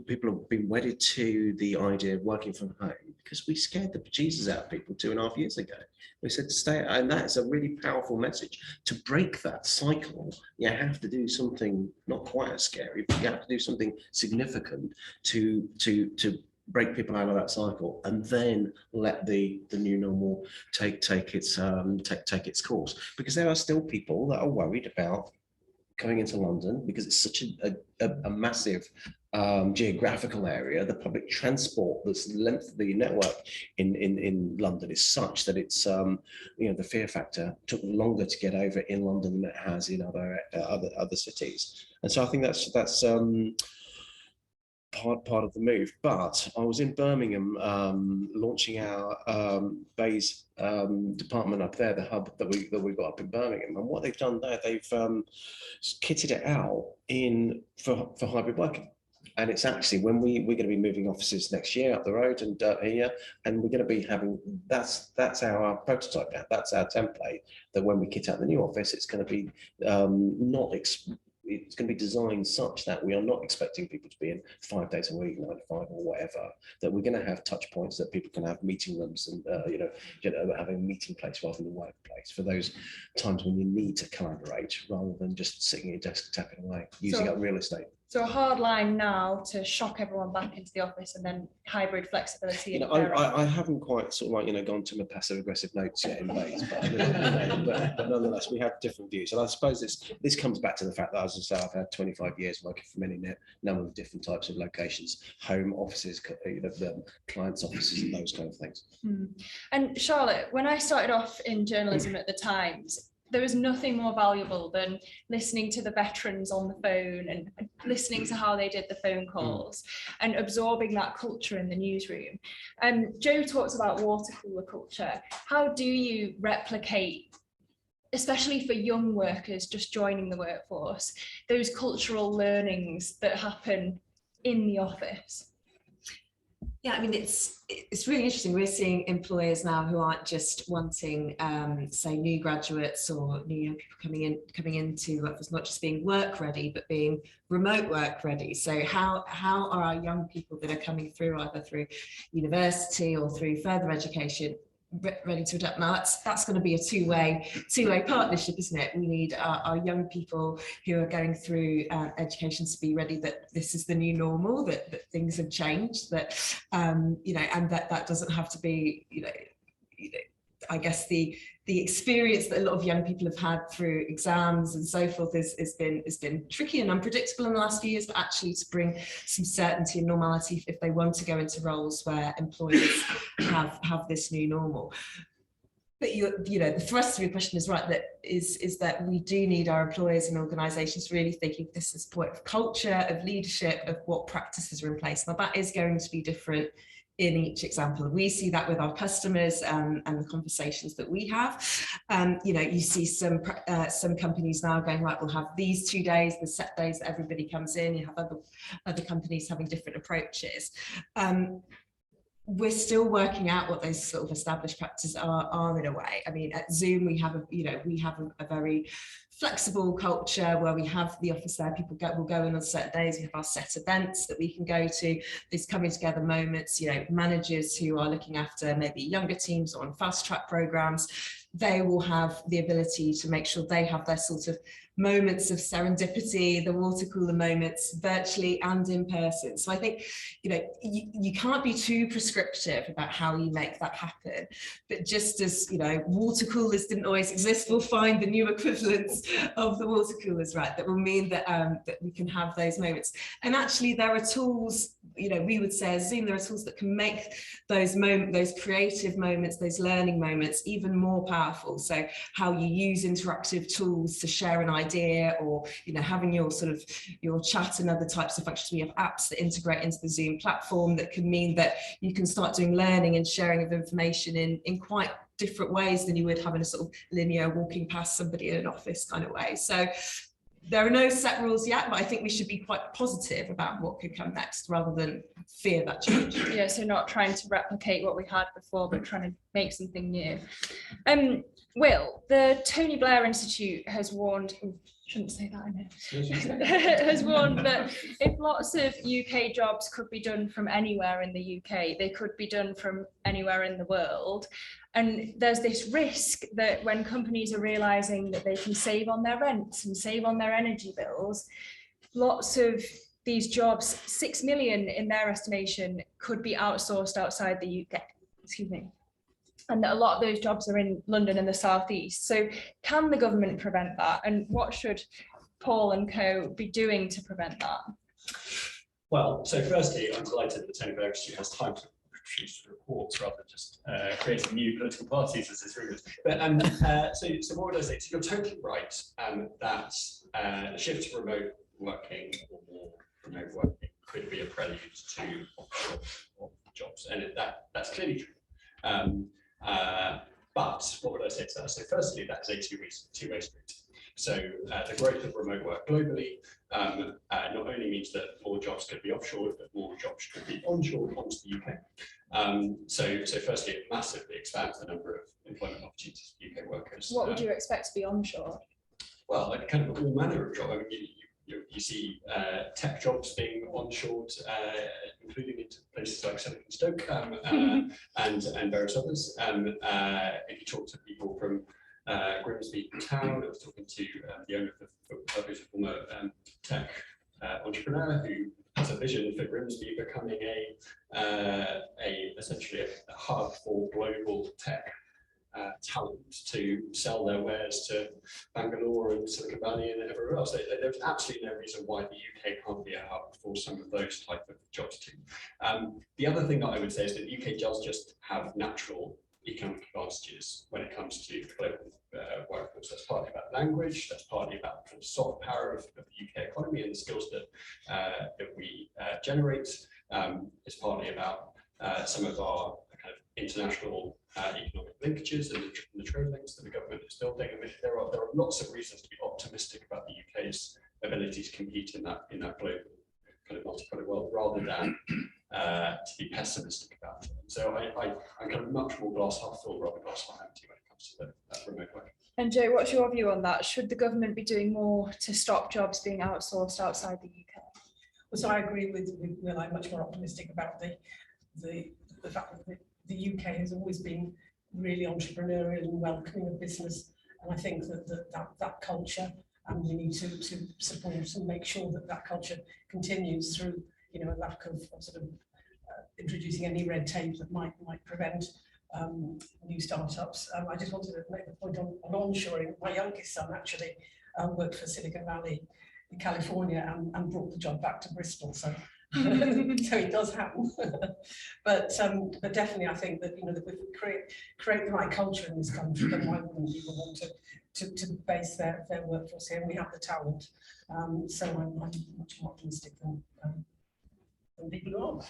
people have been wedded to the idea of working from home because we scared the bejesus out of people 2.5 years ago. We said to stay, and that's a really powerful message. To break that cycle, you have to do something not quite as scary, but you have to do something significant to break people out of that cycle, and then let the new normal take its course. Because there are still people that are worried about coming into London because it's such a massive geographical area. The public transport, the network in London is such that it's you know, the fear factor took longer to get over in London than it has in other cities, and so I think that's part of the move. But I was in Birmingham launching our Bays department up there, the hub that we got up in Birmingham, and what they've done there, they've kitted it out for hybrid working. And it's actually, when we're going to be moving offices next year up the road and here, and we're going to be having, that's our prototype, that's our template, that when we kit out the new office, it's going to be it's going to be designed such that we are not expecting people to be in 5 days a week, 9 to 5 or whatever, that we're going to have touch points, that people can have meeting rooms and, you know, having a meeting place rather than a workplace for those times when you need to collaborate rather than just sitting at your desk tapping away, using up real estate. So a hard line now to shock everyone back into the office, and then hybrid flexibility. You know, I haven't quite sort of like, you know, gone to my passive aggressive notes yet in Bays, but nonetheless, we have different views. And I suppose this comes back to the fact that, as I say, I've had 25 years working for many number of different types of locations, home offices, you know, the clients' offices, and those kind of things. And Charlotte, when I started off in journalism at the Times, there was nothing more valuable than listening to the veterans on the phone and listening to how they did the phone calls and absorbing that culture in the newsroom. Joe talks about water cooler culture. How do you replicate, especially for young workers just joining the workforce, those cultural learnings that happen in the office? Yeah, I mean, it's really interesting. We're seeing employers now who aren't just wanting, say, new graduates or new young people coming into workforce, not just being work ready, but being remote work ready. So how are our young people that are coming through, either through university or through further education, ready to adapt? Now that's going to be a two-way partnership, isn't it? We need our young people who are going through education to be ready that this is the new normal, that things have changed, that you know, and that doesn't have to be, you know, I guess the experience that a lot of young people have had through exams and so forth has been tricky and unpredictable in the last few years, but actually to bring some certainty and normality if they want to go into roles where employers have this new normal. But the thrust of your question is right, is that we do need our employers and organisations really thinking this is a point of culture, of leadership, of what practices are in place. Now that is going to be different in each example. We see that with our customers and the conversations that we have. You see some companies now going, right, we'll have these 2 days, the set days that everybody comes in. You have other companies having different approaches. We're still working out what those sort of established practices are in a way. I mean, at Zoom, we have a very flexible culture where we have the office there. People will go in on certain days. We have our set events that we can go to. These coming together moments. Managers who are looking after maybe younger teams or on fast track programs, they will have the ability to make sure they have their sort of moments of serendipity, the water cooler moments, virtually and in person. So I think, you can't be too prescriptive about how you make that happen. But just as, water coolers didn't always exist, we'll find the new equivalents of the water coolers, right? That will mean that that we can have those moments. And actually, there are tools. We would say as Zoom, there are tools that can make those creative moments, those learning moments, even more powerful. So how you use interactive tools to share an idea, or having your chat and other types of functions. We have apps that integrate into the Zoom platform that can mean that you can start doing learning and sharing of information in quite different ways than you would have in a sort of linear walking past somebody in an office kind of way. So there are no set rules yet, but I think we should be quite positive about what could come next rather than fear that change. Yeah, so not trying to replicate what we had before, but trying to make something new. Will, the Tony Blair Institute has warned, shouldn't say that, I know, has warned that if lots of UK jobs could be done from anywhere in the UK, they could be done from anywhere in the world. And there's this risk that when companies are realising that they can save on their rents and save on their energy bills, lots of these jobs, 6 million in their estimation, could be outsourced outside the UK, and that a lot of those jobs are in London and the South East. So can the government prevent that? And what should Paul and co be doing to prevent that? Well, so firstly, I'm delighted that the Tony Blair Institute has time to produce reports rather than just creating new political parties, as is rumoured. But so what would I say? So you're totally right that the shift to remote working or more remote working could be a prelude to offshore jobs, and that's clearly true. But what would I say to that? So firstly, that's a two-way street. So the growth of remote work globally not only means that more jobs could be offshore, but more jobs could be onshore onto the UK. So firstly, it massively expands the number of employment opportunities for UK workers. What would you expect to be onshore? Well, like kind of all manner of job. I mean, you see tech jobs being onshored, including into places like Silicon Stoke and various others. If you talk to people from Grimsby Town, I was talking to the owner of who's a former tech entrepreneur who has a vision for Grimsby becoming essentially a hub for global tech talent to sell their wares to Bangalore and Silicon Valley and everywhere else. There's absolutely no reason why the UK can't be a hub for some of those type of jobs too. The other thing that I would say is that the UK does just have natural economic advantages when it comes to the global workforce. That's partly about language, that's partly about the soft power of the UK economy and the skills that we generate. It's partly about some of our kind of international economic linkages and the trade links that the government is building. I mean, there are lots of reasons to be optimistic about the UK's ability to compete in that global kind of multipolar world, rather than to be pessimistic about it. So I'm kind of much more glass half full rather than glass half empty when it comes to that remote work. And Joe, what's your view on that? Should the government be doing more to stop jobs being outsourced outside the UK? Well, so I agree with Will. I'm much more optimistic about the fact that the UK has always been really entrepreneurial and welcoming of business, and I think that culture, and we need to support and make sure that culture continues through a lack of sort of introducing any red tape that might prevent new startups. I just wanted to make the point on onshoring. My youngest son actually worked for Silicon Valley in California and brought the job back to Bristol. So so it does happen. but definitely I think that, you know, that if we create the right culture in this country, then why wouldn't people want to base their workforce here? And we have the talent. So I'm much more optimistic than people are.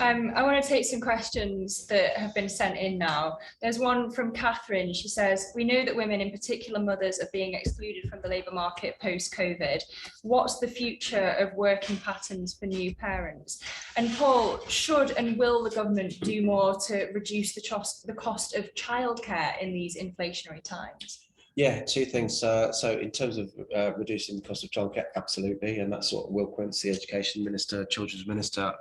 I want to take some questions that have been sent in now. There's one from Catherine. She says, we know that women, in particular mothers, are being excluded from the labour market post-COVID. What's the future of working patterns for new parents? And Paul, should and will the government do more to reduce the cost of childcare in these inflationary times? Yeah, two things. So in terms of reducing the cost of childcare, absolutely, and that's what Will Quince, the Education Minister, Children's Minister,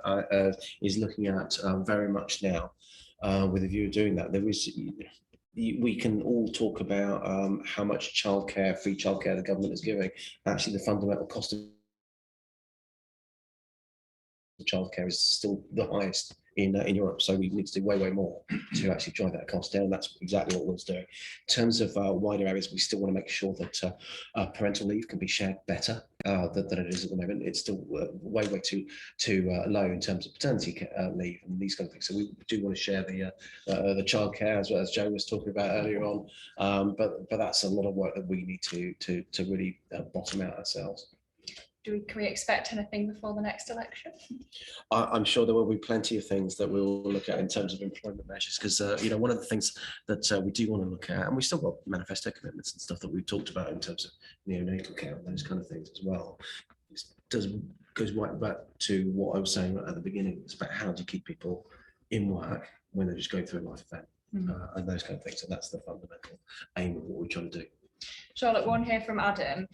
is looking at very much now, with a view of doing that. There is, we can all talk about how much childcare, free childcare, the government is giving. Actually, the fundamental cost of childcare is still the highest in Europe, so we need to do way more to actually drive that cost down. That's exactly what Will's doing. In terms of wider areas, we still want to make sure that parental leave can be shared better than it is at the moment. It's still way too low in terms of paternity leave and these kind of things. So we do want to share the childcare, as well as Joe was talking about earlier on. But that's a lot of work that we need to really bottom out ourselves. Can we expect anything before the next election? I'm sure there will be plenty of things that we will look at in terms of employment measures, because you know, one of the things that we do want to look at, and we still got manifesto commitments and stuff that we've talked about in terms of neonatal care and those kind of things as well. It goes right back to what I was saying at the beginning. It's about how do you keep people in work when they're just going through a life event, and those kind of things. And that's the fundamental aim of what we're trying to do. Charlotte, one here from Adam.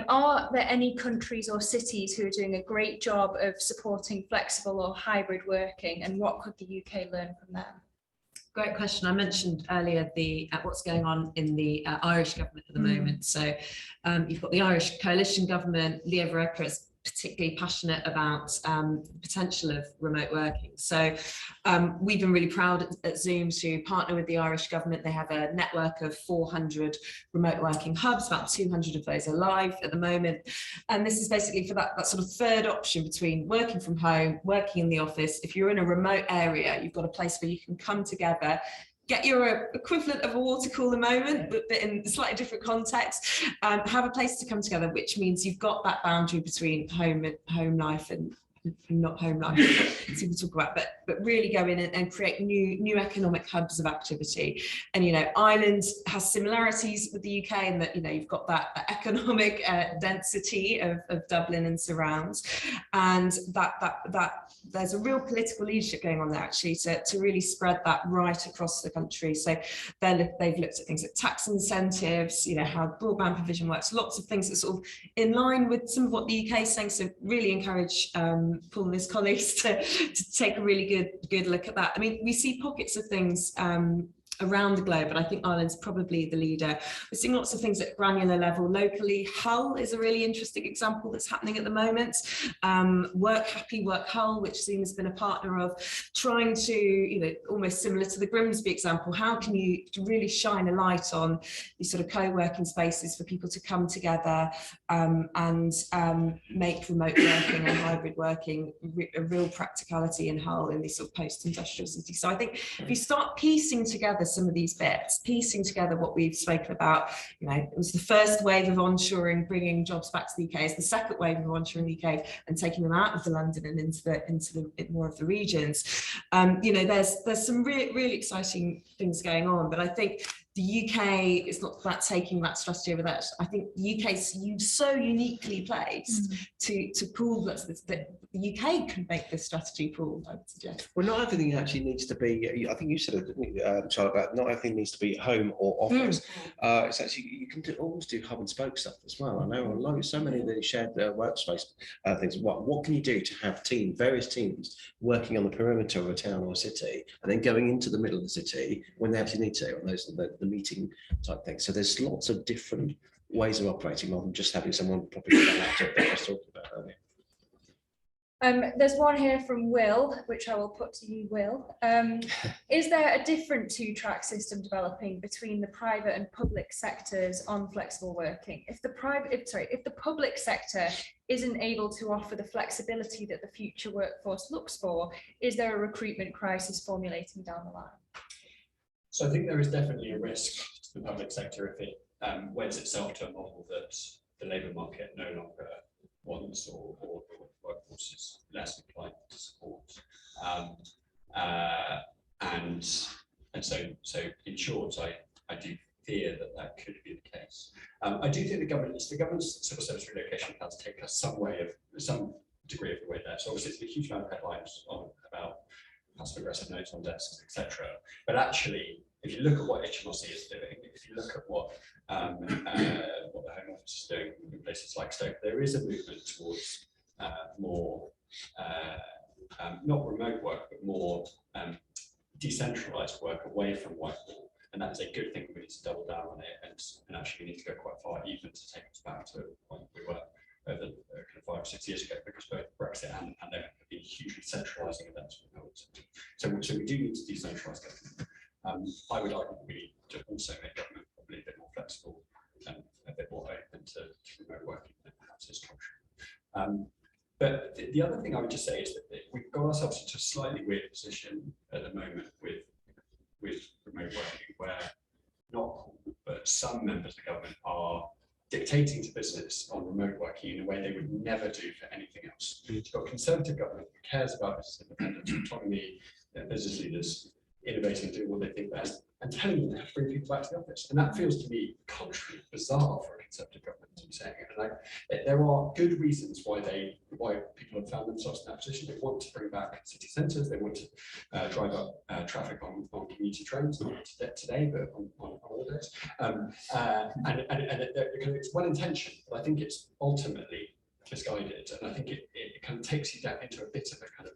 Are there any countries or cities who are doing a great job of supporting flexible or hybrid working, and what could the UK learn from them? Great question. I mentioned earlier what's going on in the Irish government at the moment. So you've got the Irish coalition government. Leo Varadkar is particularly passionate about the potential of remote working. So we've been really proud at Zoom to partner with the Irish government. They have a network of 400 remote working hubs, about 200 of those are live at the moment. And this is basically for that sort of third option between working from home, working in the office. If you're in a remote area, you've got a place where you can come together, get your equivalent of a water cooler moment, but in a slightly different context, have a place to come together, which means you've got that boundary between home life and not home life, people talk about, but really go in and create new economic hubs of activity. And, you know, Ireland has similarities with the UK in that, you know, you've got that economic density of Dublin and surrounds, and that there's a real political leadership going on there actually to really spread that right across the country. So they've looked at things like tax incentives, you know, how broadband provision works, lots of things that sort of in line with some of what the UK is saying. So really encourage Paul and his colleagues to take a really good look at that. I mean, we see pockets of things around the globe, but I think Ireland's probably the leader. We're seeing lots of things at granular level locally. Hull is a really interesting example that's happening at the moment. Work Happy, Work Hull, which Zoom has been a partner of, trying to, you know, almost similar to the Grimsby example, how can you really shine a light on these sort of co-working spaces for people to come together and make remote working and hybrid working a real practicality in Hull, in these sort of post-industrial cities. So I think if you start piecing together some of these bits, piecing together what we've spoken about, you know, it was the first wave of onshoring, bringing jobs back to the UK, it's the second wave of onshoring the UK and taking them out of the London and into the more of the regions. You know, there's some really exciting things going on, but I think the UK is not about taking that strategy over that. I think the UK is so uniquely placed to pull that the UK can make this strategy pull, I would suggest. Well, not everything actually needs to be, I think you said it, didn't you, Charlotte, about not everything needs to be home or office. It's actually, you can always do hub and spoke stuff as well. I know so many of the shared workspace things. What can you do to have various teams working on the perimeter of a town or a city, and then going into the middle of the city when they actually need to, on those the meeting type thing. So there's lots of different ways of operating rather than just having someone popping on the laptop that I was talking about earlier. There's one here from Will, which I will put to you, Will. Is there a different two-track system developing between the private and public sectors on flexible working? If the public sector isn't able to offer the flexibility that the future workforce looks for, is there a recruitment crisis formulating down the line? So I think there is definitely a risk to the public sector if it weds itself to a model that the labour market no longer wants, or the workforce is less inclined to support. And so in short, I do fear that could be the case. I do think the government's civil service relocation plans take us some degree of the way there. So obviously it's a huge amount of headlines about passive aggressive notes on desks, etc. But actually, if you look at what HMRC is doing, if you look at what the Home Office is doing in places like Stoke, there is a movement towards more not remote work, but more decentralised work away from Whitehall, and that is a good thing. We need to double down on it, and actually we need to go quite far, even to take us back to when we were over kind of 5 or 6 years ago, because both Brexit and the pandemic have been hugely centralising events. So we do need to decentralise government. I would argue that we need to also make government probably a bit more flexible and a bit more open to remote working than perhaps is cultural. But the other thing I would just say is that we've got ourselves into a slightly weird position at the moment with remote working, where not all, but some members of the government are dictating to business on remote working in a way they would never do for anything else. You've got a Conservative government who cares about business independence, autonomy, business leaders innovating, doing what they think best, and telling them they have to bring people back to the office. And that feels to me culturally bizarre for a Conservative government to be saying it. And there are good reasons why people have found themselves in that position. They want to bring back city centres. They want to drive up traffic on commuter trains, not today, but on holidays. And it's well intentioned, but I think it's ultimately misguided. And I think it kind of takes you down into a bit of a kind of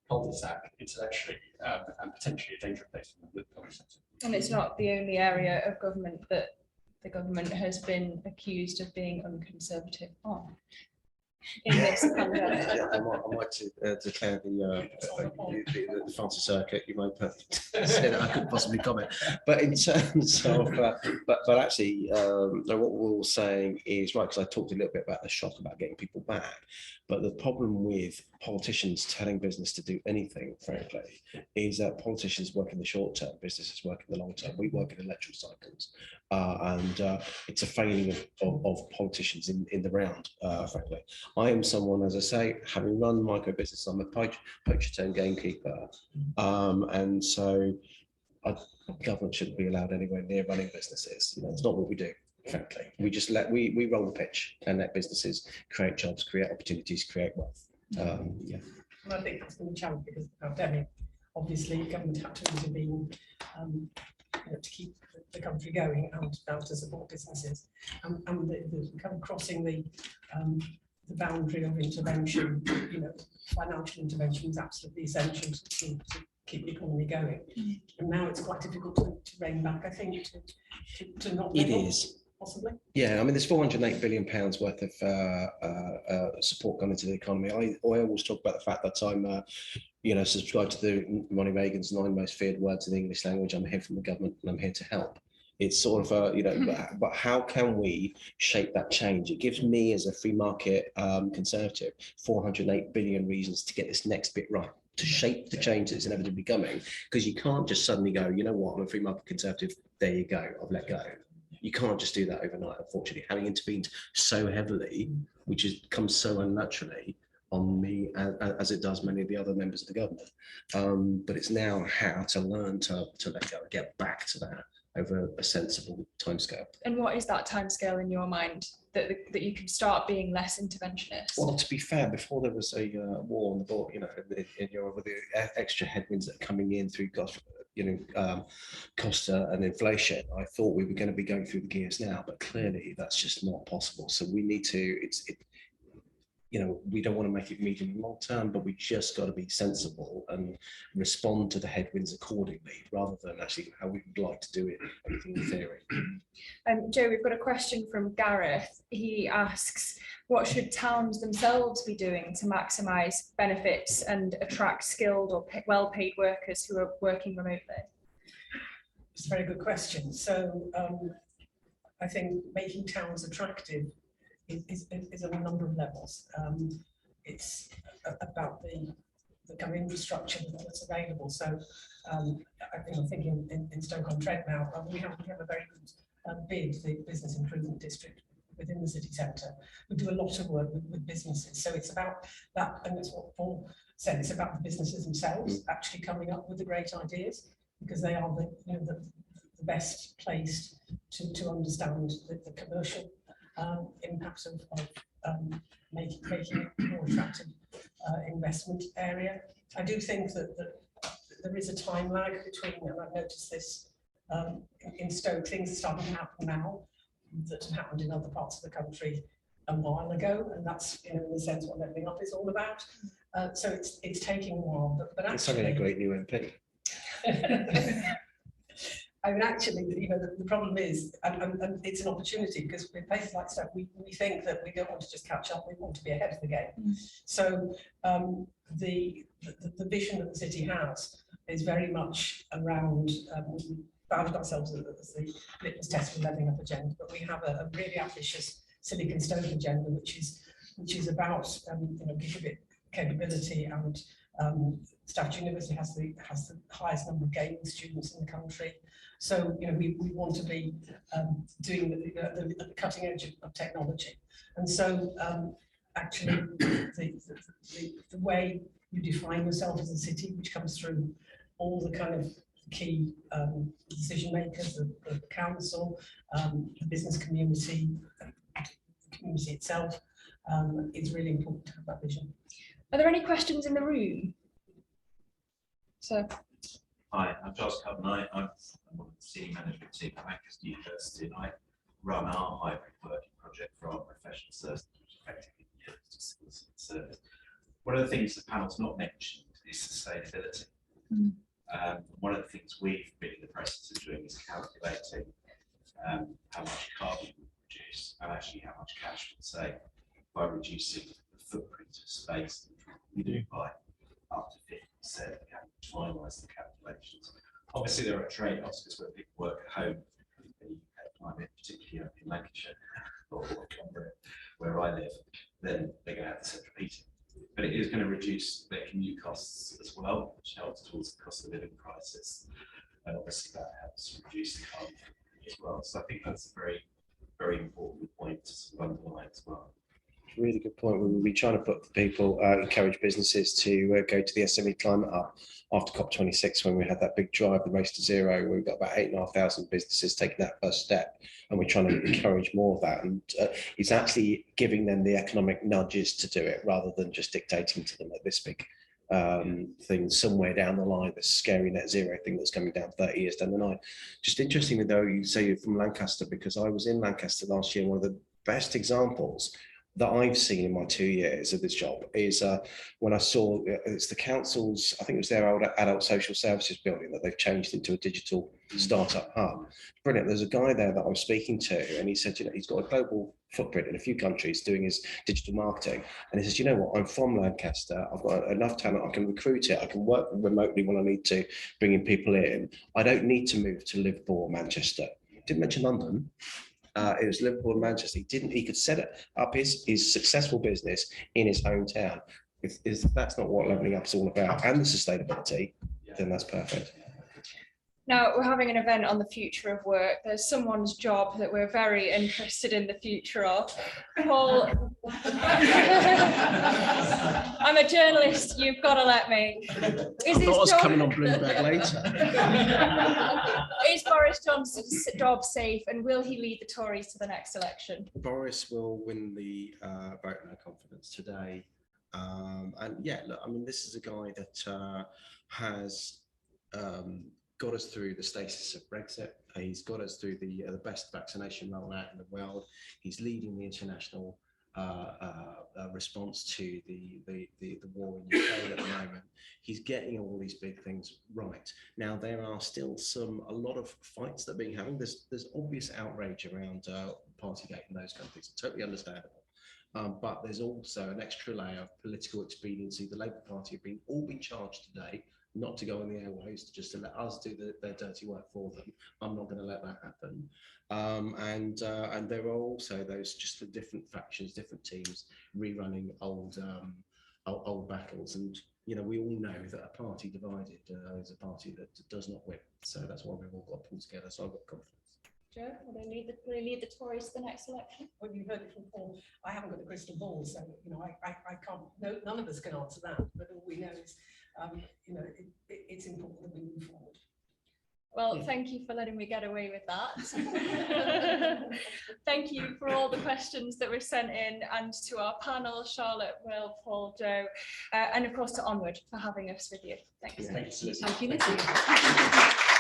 cul-de-sac intellectually, and potentially a dangerous place for the public sector. And it's not the only area of government that the government has been accused of being unconservative on. In this pandemic. Yeah, I might declare the Francis circuit. You might say that I couldn't possibly comment. But in terms of, but actually, what we're all saying is right, because I talked a little bit about the shock about getting people back. But the problem with politicians telling business to do anything, frankly, is that politicians work in the short term, businesses work in the long term. We work in electoral cycles, and it's a failing of politicians in the round, frankly. I am someone, as I say, having run micro business, I'm a poacher turned gamekeeper, and so government shouldn't be allowed anywhere near running businesses. You know, it's not what we do. Frankly, we just we roll the pitch and let businesses create jobs, create opportunities, create wealth. Yeah. And I think that's been a challenge because of the pandemic. Obviously, government had to intervene to keep the country going and to support businesses. And the kind of crossing the boundary of intervention, financial intervention is absolutely essential to keep the economy going. And now it's quite difficult to rein back, I think, to not. It is. Possibly. Yeah, I mean, there's £408 billion worth of support going into the economy. I always talk about the fact that I'm, subscribed to the Ronnie Reagan's 9 most feared words in the English language. I'm here from the government and I'm here to help. It's sort of, but how can we shape that change? It gives me, as a free market conservative, 408 billion reasons to get this next bit right, to shape the change that's inevitably coming, because you can't just suddenly go, you know what, I'm a free market conservative, there you go, I've let go. You can't just do that overnight, unfortunately, having intervened so heavily, which comes so unnaturally on me, as it does many of the other members of the government. But it's now how to learn to let go, get back to that over a sensible timescale. And what is that timescale in your mind that you can start being less interventionist? Well, to be fair, before there was a war on the board, in Europe, with the extra headwinds that are coming in through cost and inflation, I thought we were going to be going through the gears now, but clearly that's just not possible. So we need to. you know, we don't want to make it medium and long term, but we just got to be sensible and respond to the headwinds accordingly, rather than actually how we would like to do it, everything in theory. Joe, we've got a question from Gareth. He asks, what should towns themselves be doing to maximise benefits and attract skilled or well-paid workers who are working remotely? It's a very good question. So I think making towns attractive is on a number of levels. It's about the kind of infrastructure that's available. So I think in Stoke-on-Trent now, we have a very good bid, the Business Improvement District within the city centre. We do a lot of work with businesses. So it's about that, and that's what Paul said, it's about the businesses themselves actually coming up with the great ideas, because they are the best placed to understand the commercial impacts of making it a more attractive investment area. I do think that there is a time lag between, and I've noticed this in Stoke, things are starting to happen now that have happened in other parts of the country a while ago, and that's, in a sense, what levelling up is all about. So it's taking a while, but actually, It's only a great new MP. I mean, actually, the problem is, and it's an opportunity, because in places like Stoke, we think that we don't want to just catch up, we want to be ahead of the game. So the vision that the city has is very much around, we founded ourselves as the litmus test for levelling up agenda, but we have a really ambitious Silicon Stoke agenda, which is about gigabit capability, and Stafford University has the highest number of gaming students in the country. So we want to be doing the cutting edge of technology, and so actually the way you define yourself as a city, which comes through all the kind of key decision makers, the council, the business community, the community itself, is really important to have that vision. Are there any questions in the room? So. Hi, I'm Charles Cullen. I'm one of the senior management team at Lancaster University, and I run our hybrid working project for our professional services, which effectively is to skills and service. One of the things the panel's not mentioned is sustainability. One of the things we've been in the process of doing is calculating how much carbon we produce and actually how much cash we save by reducing the footprint of space that we do by up to 50%. We haven't finalised the calculations. Obviously, there are trade-offs, because when people work at home in the UK climate, particularly up in Lancashire or Cumbria, where I live, then they're going to have the central heating. But it is going to reduce their commute costs as well, which helps towards the cost of living crisis. And obviously, that helps reduce the carbon as well. So I think that's a very, very important point to sort of underline as well. Really good point. We will be trying to put people, encourage businesses to go to the SME Climate Up after COP26, when we had that big drive, the Race to Zero, where we've got about 8,500 businesses taking that first step, and we're trying to encourage more of that. And it's actually giving them the economic nudges to do it, rather than just dictating to them at this big thing somewhere down the line, this scary net zero thing that's coming down 30 years down the line. Just interestingly though, you say you're from Lancaster, because I was in Lancaster last year. One of the best examples that I've seen in my 2 years of this job is when I saw it's the council's, I think it was their old adult social services building that they've changed into a digital startup hub. Brilliant. There's a guy there that I was speaking to, and he said, he's got a global footprint in a few countries doing his digital marketing. And he says, you know what, I'm from Lancaster, I've got enough talent, I can recruit it, I can work remotely when I need to, bringing people in. I don't need to move to Liverpool or Manchester. Didn't mention London. It was Liverpool and Manchester. He could set it up his successful business in his hometown. If that's not what levelling up is all about, and the sustainability, then that's perfect. Now, we're having an event on the future of work. There's someone's job that we're very interested in the future of. Paul, I'm a journalist, you've got to let me. I thought I was coming on Bloomberg later. Is Boris Johnson's job safe, and will he lead the Tories to the next election? Boris will win the vote of no confidence today. And yeah, look, I mean, this is a guy that has got us through the stasis of Brexit. He's got us through the best vaccination rollout in the world. He's leading the international response to the war in Ukraine at the moment. He's getting all these big things right. Now there are still a lot of fights that are being having. There's obvious outrage around Partygate and those kind of things. Totally understandable. But there's also an extra layer of political expediency. The Labour Party have all been charged today not to go on the airways, just to let us do their dirty work for them. I'm not going to let that happen. And there are also just the different factions, different teams rerunning old battles. And we all know that a party divided is a party that does not win. So that's why we've all got to pull together. So I've got confidence. Joe, will they lead the Tories to the next election? Well, you heard it from Paul. I haven't got the crystal ball, so I can't. No, none of us can answer that. But all we know is, it's important that we move forward. Well, thank you for letting me get away with that. Thank you for all the questions that were sent in, and to our panel, Charlotte, Will, Paul, Joe, and of course to Onward for having us with you. Thanks. Thanks, Liz. Thank you, Lizzie.